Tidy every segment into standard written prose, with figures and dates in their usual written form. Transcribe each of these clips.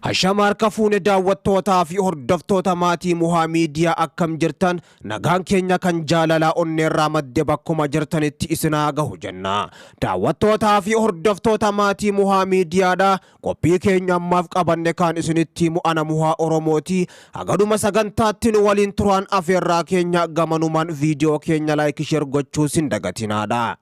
Hashamar kafuune daawwattootaa fi hordoftoota maatii Muhaa Miidiyaa akkam jirtan nagaan keenya kan jaalalaa onneerraa madde bakkuma jirtanitti isinaa gahu jenna. Daawwattootaa fi hordoftoota maatii Muhaa Miidiyaadha qophii keenya ammaaf qabanne kan isinitti mu'ana Muhaa Oromooti. Hagaduma sagantaatti nu waliin turaan afeerraa keenya gamanumaan viidiyoo keenya like share gochuu sin dagatinaadha.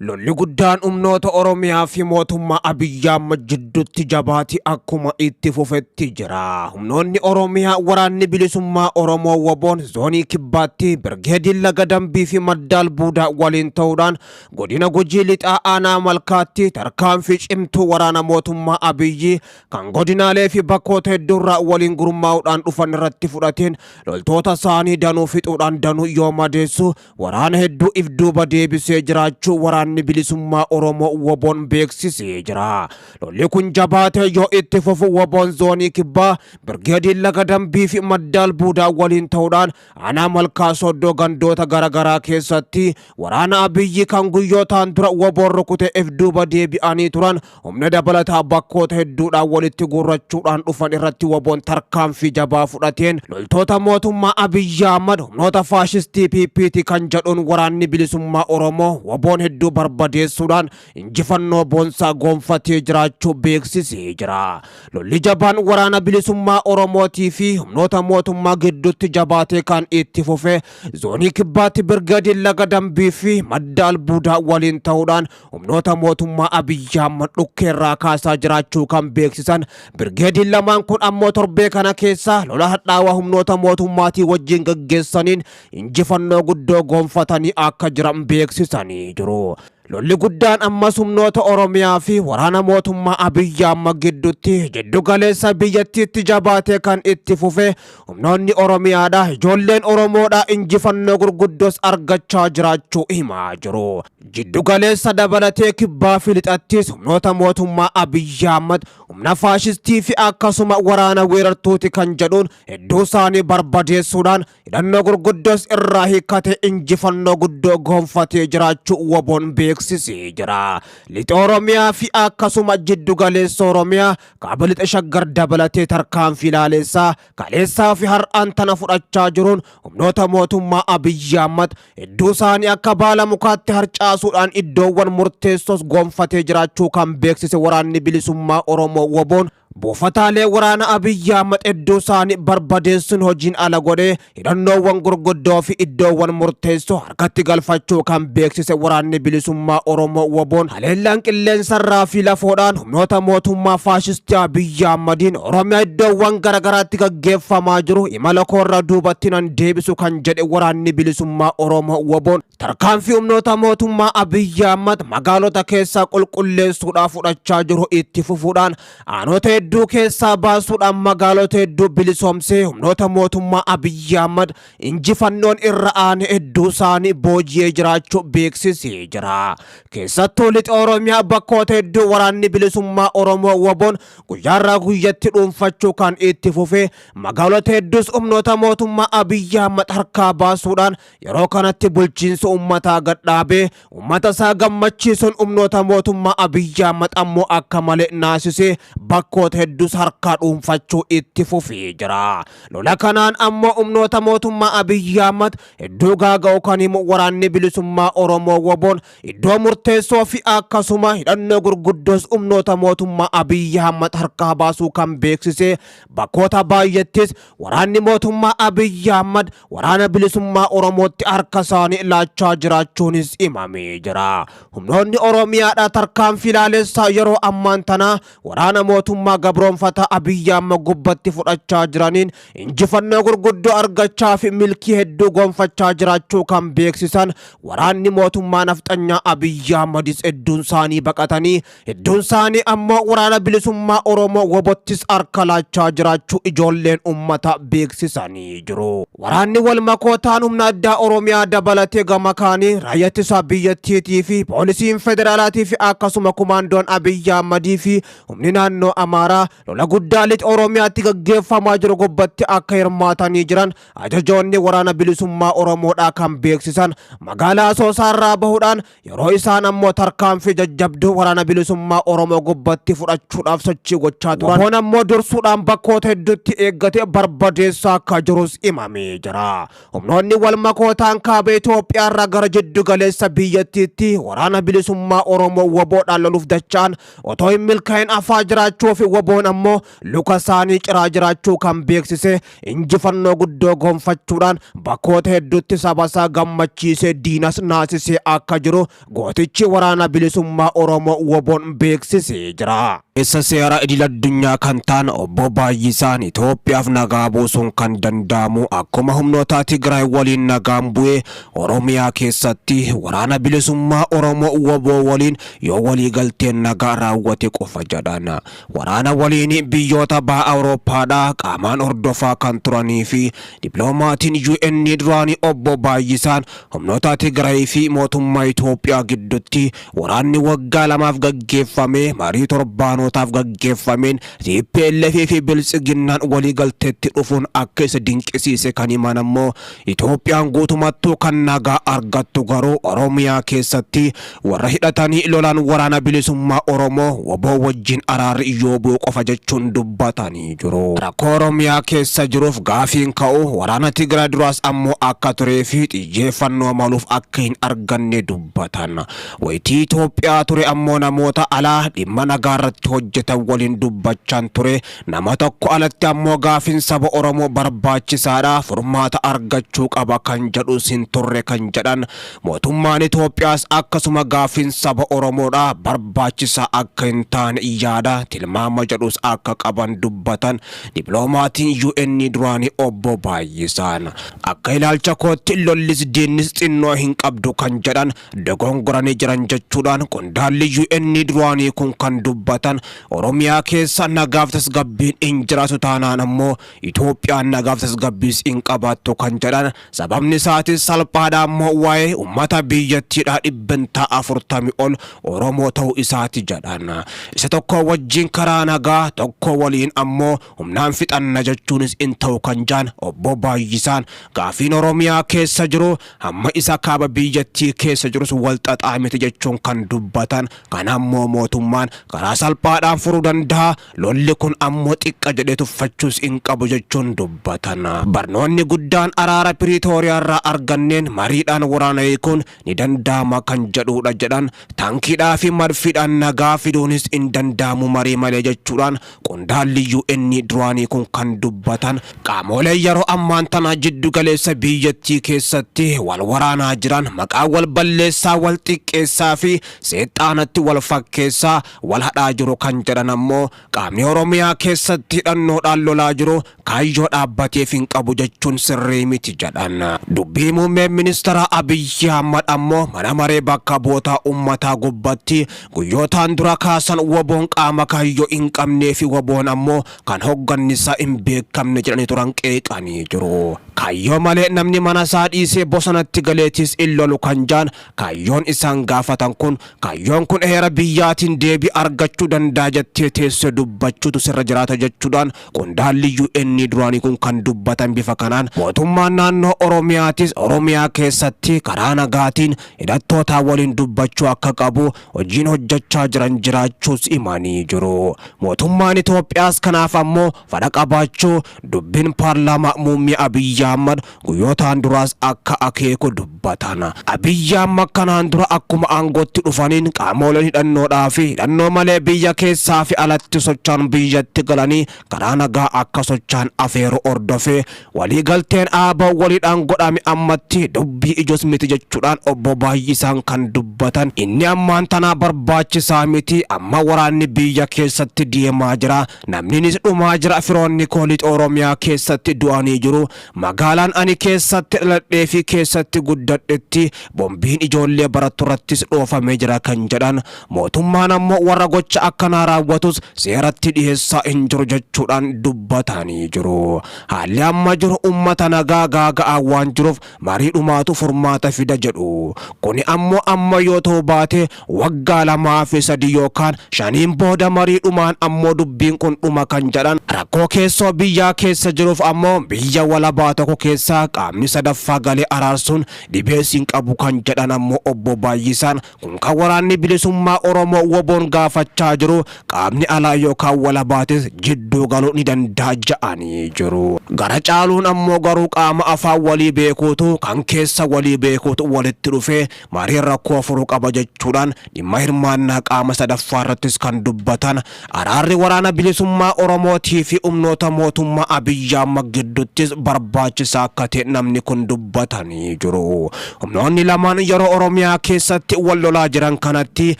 Lolli guddaan humnoota Oromiyaa fi mootummaa Abiyyi Ahmad jidduutti jabaati akkuma itti fufetti jira. Humnoonni Oromiyaa waraanni bilisummaa Oromoo WBO'n zoonii kibbaatti Birgeediin Laga Dambii fi Maddaal Buudaa waliin ta'uudhaan godina Gujii Lixaa Aanaa Malkaatti tarkaanfii cimtuu waraana mootummaa Abiyyi kan godinaalee fi bakkoota hedduurraa waliin gurmaa'uudhaan dhufan irratti fudhateen loltoota isaanii danuu fixuudhaan danuu yoo madeessu waraana hedduu if duuba deebisee jiraachuu waraanni bilisummaa Oromoo WBO'n beeksisee jira. Lolli kun jabaatee yoo itti fufu WBO'n zoonii kibbaa Birgeediin Laga Dambii fi Maddaal Buudaa waliin ta'uudhaan Aanaa Malkaa Soddoo gandoota garaagaraa keessatti waraana Abiyyi kan guyyootaan dura WBO'n rukute if duuba deebi'anii turan humna dabalataa bakkoota hedduudhaan walitti guurrachuudhaan dhufan irratti WBO'n tarkaanfii jabaa fudhateen loltoota mootummaa Abiyyi Ahmad humnoota faashistii PPT kan jedhuun waraanni bilisummaa Oromoo WBO'n hedduu barbadeessuudhaan injifannoo boonsaa gonfatee jiraachuu beeksisee jira. Lolli jabaan waraana bilisummaa Oromootii fi humnoota mootummaa gidduutti jabaatee kan itti fufe zoonii kibbaatti Birgeediin Laga Dambii fi Maddaal Buudaa waliin ta'uudhaan humnoota mootummaa Abiyyi Ahmad dhukkeerraa kaasaa jiraachuu kan beeksisan Birgeediin lamaan kun ammoo torbee kana keessa lola hadhaawaa humnoota mootummaatii wajjin gaggeessaniin injifannoo guddoo gonfatanii akka jiran beeksisanii jiru. Lolli guddaan ammas humnoota Oromiyaa fi waraana mootummaa Abiyyi Ahmad gidduutti jiddu galeessa biyyattiitti jabaatee kan itti fufe humnoonni Oromiyaadha ijoolleen Oromoodha injifannoo gurguddoos argachaa jiraachuu himaa jiru. Jiddu galeessa dabalatee kibbaa fi lixattis humnoota mootummaa Abiyyi Ahmad humna faashistii fi akkasuma waraana weerartuuti kan jedhuun hedduu isaanii barbadeessuudhaan hidhannoo gurguddoos irraa hiikkate injifannoo guddoo gonfatee jiraachuu WBO'n beeksisee jira. Lixa Oromiyaa fi akkasuma jiddu galeessa Oromiyaa kaaba lixa Shaggar dabalatee tarkaanfii ilaaleessaa kaleessaa fi har'aan tana fudhachaa jiruun humnoota mootummaa Abiyyi Ahmad hedduu isaanii akka baala mukaatti harcaasuudhaan iddoowwan murteessoos gonfatee jiraachuu kan beeksise waraanni bilisummaa Oromoo WBO'n buufataalee waraana Abiyyi Ahmad hedduu isaanii barbadeessuun hojiin ala godhee hidhannoowwan gurguddoo fi iddoowwan murteessoo harkatti galfachuu kan beeksise waraanni bilisummaa Oromoo WBO'n haleellaan qilleensarraa fi lafoodhaan humnoota mootummaa faashistii Abiyyi Ahmadiin Oromiyaa iddoowwan garaagaraatti gaggeeffamaa jiru imala koorra duubatti nan deebisu kan jedhe waraanni bilisummaa Oromoo WBO'n tarkaanfii humnoota mootummaa Abiyyi Ahmad magaalota keessaa qulqulleessuudhaaf fudhachaa jiru itti fufuudhaan aanota hedduu keessaa baasuudhaan magaalota hedduu bilisoomsee humnoota mootummaa Abiyyi Ahmad injifannoon irra aane hedduu isaanii booji'ee jiraachuu beeksisee jira. Keessattuu lixa Oromiyaa bakkoota hedduu waraanni bilisummaa Oromoo WBO'n guyyaarraa guyyatti dhuunfachuu kan itti fufe magaalota hedduus humnoota mootummaa Abiyyi Ahmad harkaa baasuudhaan yeroo kanatti bulchiinsa uummataa gadhaabee uummata isaa gammachiisuun humnoota mootummaa Abiyyi Ahmad ammoo akka malee naasisee bakkoota hedduus harkaa dhuunfachuu itti fufee jira. Lola kanaan ammoo humnoota mootummaa Abiyyi Ahmad hedduu gaaga'u kan himu waraanni bilisummaa Oromoo WBO'n iddoo murteessoo fi akkasuma hidhannoo gurguddoos humnoota mootummaa Abiyyi Ahmad harkaa baasuu kan beeksise bakkoota baay'attis waraanni mootummaa Abiyyi Ahmad waraana bilisummaa Oromootti harka isaanii laachaa jiraachuunis himamee jira. Humnoonni Oromiyaadha tarkaanfii ilaaleessaa yeroo ammaan tana waraana mootummaa gabroonfata Abiyyi Ahmad gubbatti fudhachaa jiraniin injifannoo gurguddoo argachaa fi milkii hedduu gonfachaa jiraachuu kan beeksisan waraanni mootummaa nafxanyaa Abiyyi Ahmadis hedduun isaanii baqatanii hedduun isaanii ammoo waraana bilisummaa Oromoo WBO'ttis harka laachaa jiraachuu ijoolleen ummata beeksisanii jiru. Waraanni wal makootaan humna addaa Oromiyaa dabalatee gama kaanii raayyaa ittisa biyyattiitii fi poolisiin federaalaatii fi akkasuma kumaandoon Abiyyi Ahmadii fi humni naannoo Amaaraa Amaaraa lola guddaa lixa Oromiyaatti gaggeeffamaa jiru gubbatti akka hirmaatanii jiran ajajoonni waraana bilisummaa Oromoodhaa kan beeksisan magaalaa Asoosaarraa bahuudhaan yeroo isaan ammoo tarkaanfii jajjabduu waraana bilisummaa Oromoo gubbatti fudhachuudhaaf sochii gochaa turan. Waboon ammoo dursuudhaan bakkoota hedduutti eeggatee barbadeessaa akka jirus himamee jira. Humnoonni wal makootaan kaaba Itoophiyaarraa gara jiddu galeessa biyyattiitti waraana bilisummaa Oromoo waboodhaan loluuf dacha'an otoo hin milkaa'in afaa jiraachuu fi waboon ammoo luka isaanii ciraa jiraachuu kan beeksise injifannoo guddoo gonfachuudhaan bakkoota hedduutti sabasaa gammachiisee diinas naasisee akka jiru gootichi waraana bilisummaa Oromoo waboon beeksisee jira. Isa seera idil addunyaa kan ta'an obbo Baayyisaan Itoophiyaaf nagaa buusuun kan danda'amu akkuma humnoota Tigraay waliin nagaan bu'ee Oromiyaa keessatti waraana bilisummaa Oromoo waboo waliin yoo walii galteen nagaa raawwate qofa jedhan. Waraana waliin biyyoota baha Awurooppaadhaa qaamaan hordofaa kan turanii fi dippiloomatiin UN duraanii obbo Baayyisaan humnoota Tigraay fi mootummaa Itoophiyaa gidduutti waraanni waggaa lamaaf gaggeeffame marii torbaanotaaf gaggeeffameen TPLF fi Biltsiginnaan walii galteetti dhufuun akka isa dinqisiise kan himan ammoo Itoophiyaan guutumattuu kan nagaa argattu garuu Oromiyaa keessatti warra hidhatanii lolaan waraana bilisummaa Oromoo waboo wajjin araarri yoo bu'u qofa jechuun dubbatanii jiru. Rakkoo Oromiyaa keessa jiruuf gaafiin ka'u waraana Tigraay duraas ammoo akka turee fi xiyyeeffannoo maluuf akka hin arganne dubbatan. Wayitii Itoophiyaa ture ammoo namoota alaa dhimma nagaa irratti hojjetan waliin dubbachaan ture. Nama tokko alatti ammoo gaafiin saba Oromoo barbaachisaadha furmaata argachuu qaba kan jedhu sin turre kan jedhan mootummaan Itoophiyaas akkasuma gaafiin saba Oromoodha barbaachisaa akka hin taane yaada tilmaama jedhus akka qaban dubbatan dippiloomatiin UN duraanii obbo Baayyisaan akka ilaalcha kootti lollis diinnis xinnoo hin qabdu kan jedhan dogongoranii jiran jechuudhaan qondaalli UN duraanii kun kan dubbatan Oromiyaa keessa nagaaf tasgabbiin hin jiraatu taanaan ammoo Itoophiyaan nagaaf tasgabbiis hin qabaattu kan jedhan sababni isaatis salphaadha ammoo waa'ee ummata biyyattiidhaa dhibbantaa 40 ol Oromoo ta'uu isaati jedhan. Isa tokko wajjin karaa nagaa tokko waliin ammoo humnaan fixanna jechuunis hin ta'u kan jaan obbo Baayyisaan gaafiin Oromiyaa keessa jiru hamma isa kaaba biyyattii keessa jirus wal xaxaa miti jechuun kan dubbatan kan ammoo mootummaan karaa salphaadhaan furuu danda'a lolli kun ammoo xiqqa jedhee tuffachuus hin qabu jechuun dubbatan. Barnoonni guddaan araara Piriitooriyaarraa arganneen mariidhaan waraana hiikuun ni danda'ama kan jedhudha jedhan tankiidhaa fi marfiidhaan nagaa fiduunis hin danda'amu marii malee jechuudhaan qondaalli UN duraanii kun kan dubbatan qaamolee yeroo ammaan tana jiddu galeessa biyyattii keessatti wal waraanaa jiran maqaa wal balleessaa wal xiqqeessaa fi seexaanatti wal fakkeessaa wal hadhaa jiru kan jedhan ammoo qaamni Oromiyaa keessatti hidhannoodhaan lolaa jiru kaayyoo dhaabbateef hin qabu jechuun sirrii miti jedhan. Dubbii muummeen ministeera Abiyyi Ahmad ammoo mana maree bakka bu'oota ummataa gubbatti guyyootaan dura kaasan waboon qaama kaayyoo hin qabnee fi waboon ammoo kan hoggannisaa hin beekamne jedhanii turan qeeqanii jiru. Kaayyoo malee namni mana isaa dhiisee bosonatti galeetis in lolu kan jaan kaayyoon isaan gaafatan kun kaayyoon kun heera biyyaatiin deebii argachuu danda'a jettee teessee dubbachuutu sirra jiraata jechuudhaan qondaalli UN duraanii kun kan dubbatan bifa kanaan mootummaan naannoo Oromiyaatis Oromiyaa keessatti karaa nagaatiin hidhattoota waliin dubbachuu akka qabu hojiin hojjechaa jiran jiraachuus himanii jiru. Mootummaan Itoophiyaas kanaaf ammoo fedha qabaachuu dubbiin paarlaamaa muummee Abiyyi Ahmad guyyootaan duraas akka akeeku dubbatan. Abiyyi Ahmad kanaan dura akkuma aangootti dhufaniin qaamoleen hidhannoodhaa fi hidhannoo malee biyya keessaa fi alatti socho'an biyyatti galanii karaa nagaa akka socho'an afeeru ordofee walii galteen aabaa waliidhaan godhame ammatti dubbii ijos miti jechuudhaan obbo Baayyisaan kan dubbatan inni ammaan tana barbaachisaa miti amma waraanni biyya keessatti deemaa jira namninis dhumaa jira firoonni kooliit Oromiyaa keessatti du'anii jiru magaalaan ani keessatti dhaladhee fi keessatti guddadhetti bombiin ijoollee barattu irrattis dhoofamee jira kan jedhan mootummaan ammoo warra gocha akkana kana raawwatus seeratti dhiyeessaa hin jiru jechuudhaan dubbatanii jiru. Haalli amma jiru uummata nagaa gaaga'aa waan jiruuf mariidhumaatu furmaata fida jedhu. Kuni ammoo amma yoo ta'u baate waggaa 2 fi 3 yookaan 5 booda mariidhumaan ammoo dubbiin kun dhuma kan jedhan rakkoo keessoo biyyaa keessa jiruuf ammoo biyya walabaa tokko keessaa qaamni sadaffaa galee araarsuun dhibeessiin qabu kan jedhan ammoo obbo Baay'isaan kun kan waraanni bilisummaa Oromoo WBO'n gaafachaa jiru qaamni alaa yookaan walabaatis jidduu galuu ni danda'a jedhanii jiru. Gara caaluun ammoo garuu qaama afaan walii beekuutu kan keessa walii beekuutu walitti dhufee marii rakkoo furuu qaba jechuudhaan dhimma hirmaannaa qaama sadaffaa irrattis kan dubbatan araarri waraana bilisummaa Oromootii fi humnoota mootummaa Abiyyi Ahmad gidduuttis barbaachisaa akka ta'e namni kun dubbatanii jiru. Humnoonni lamaan yeroo Oromiyaa keessatti wal lolaa jiran kanatti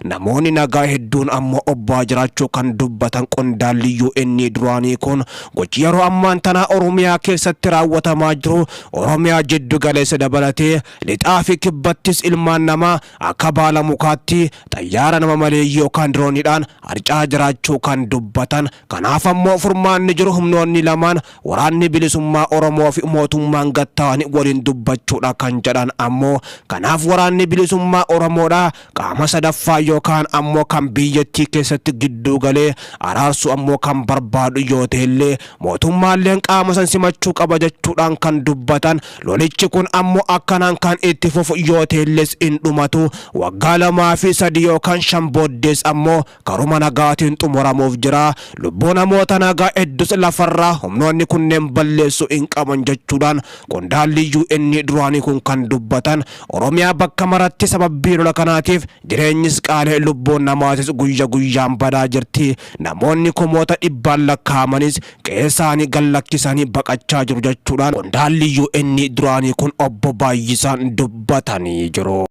namoonni nagaa hedduun ammoo obbaa jiraachuu kan dubbatan qondaalli UN duraanii kun gochi yeroo ammaan tana Oromiyaa keessatti raawwatamaa jiru Oromiyaa jiddu galeessa dabalatee lixaa fi kibbattis ilmaan namaa akka baala mukaatti xayyaara nama malee yookaan dirooniidhaan harcaa jiraachuu kan dubbatan. Kanaaf ammoo furmaanni jiru humnoonni lamaan waraanni bilisummaa Oromoo fi mootummaan gattaa'anii waliin dubbachuudha kan jedhan ammoo kanaaf waraanni bilisummaa Oromoodha qaama sadaffaa yookaan ammoo kan biyyattii keessatti gidduu galee araarsu ammoo kan barbaadu yoo ta'ellee mootummaalleen qaama san simachuu qaba jechuudhaan kan dubbatan. Lolichi kun ammoo akkanaan kan itti fufu yoo ta'elles hin dhumatu waggaa 2 fi 3 yookaan 5 booddees ammoo karuma nagaatiin xumuramuuf jira. Lubbuu namoota nagaa hedduus lafarraa humnoonni kunneen balleessuu hin qaban jechuudhaan qondaalli UN duraanii kun kan dubbatan. Oromiyaa bakka maratti sababii lola kanaatiif jireenyis qaalee lubbuun namaatis guyya guyyaan badaa jirti. Namoonni kumoota dhibbaan lakkaa'amanis qe'ee isaanii gallakkisanii baqachaa jiru jechuudhaan qondaalli UN duraanii kun obbo Baay'isaan dubbatanii jiru.